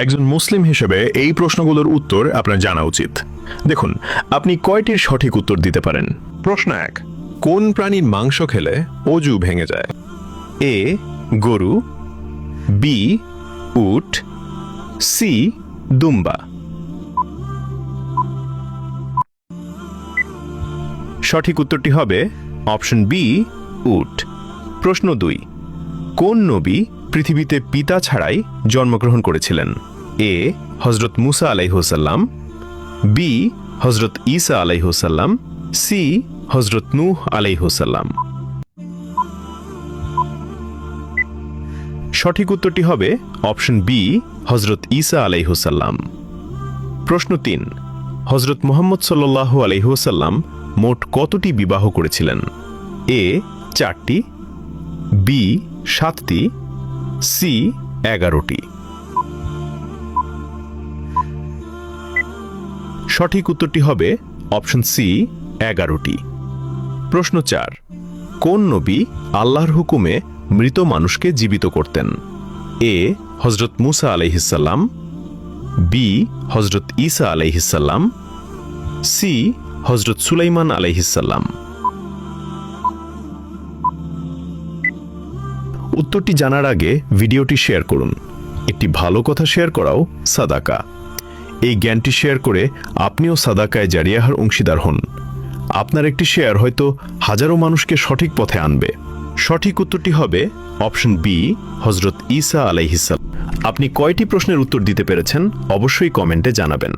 একজন মুসলিম হিসেবে এই প্রশ্নগুলোর উত্তর আপনার জানা উচিত। দেখুন, আপনি কয়টির সঠিক উত্তর দিতে পারেন? প্রশ্ন 1, কোন প্রাণীর মাংস খেলে অজু ভেঙে যায়? এ গরু, বি উট, সি দুম্বা। সঠিক উত্তরটি হবে অপশন বি উট। প্রশ্ন 2, কোন নবী পৃথিবীতে পিতা ছাড়াই জন্মগ্রহণ করেছিলেন? এ হজরত মুসা আলাইহিসসালাম, বি হজরত ঈসা আলাইহিসসালাম, সি হজরত নূহ আলাইহিসসালাম। সঠিক উত্তরটি হবে অপশন বি হজরত ঈসা আলাইহিসসালাম। প্রশ্ন 3, হজরত মুহাম্মদ সাল্লাল্লাহু আলাইহি ওয়াসাল্লাম মোট কতটি বিবাহ করেছিলেন? এ 4টি, বি 7টি, সি 11টি। সঠিক উত্তরটি হবে অপশন সি 11টি। প্রশ্ন 4, কোন নবী আল্লাহর হুকুমে মৃত মানুষকে জীবিত করতেন? এ হজরত মুসা আলাইহিসসালাম, বি হজরত ঈসা আলাইহিসসালাম, সি হজরত সুলাইমান আলাইহিসসালাম। উত্তরটি জানার আগে ভিডিওটি শেয়ার করুন। একটি ভালো কথা শেয়ার করাও সাদাকা। এই জ্ঞানটি শেয়ার করে আপনিও সাদাকায়ে জারিয়াহর অংশীদার হন। আপনার একটি শেয়ার হয়তো হাজারো মানুষকে সঠিক পথে আনবে। সঠিক উত্তরটি হবে অপশন বি হজরত ঈসা আলাইহিসসালাম। আপনি কয়টি প্রশ্নের উত্তর দিতে পেরেছেন অবশ্যই কমেন্টে জানাবেন।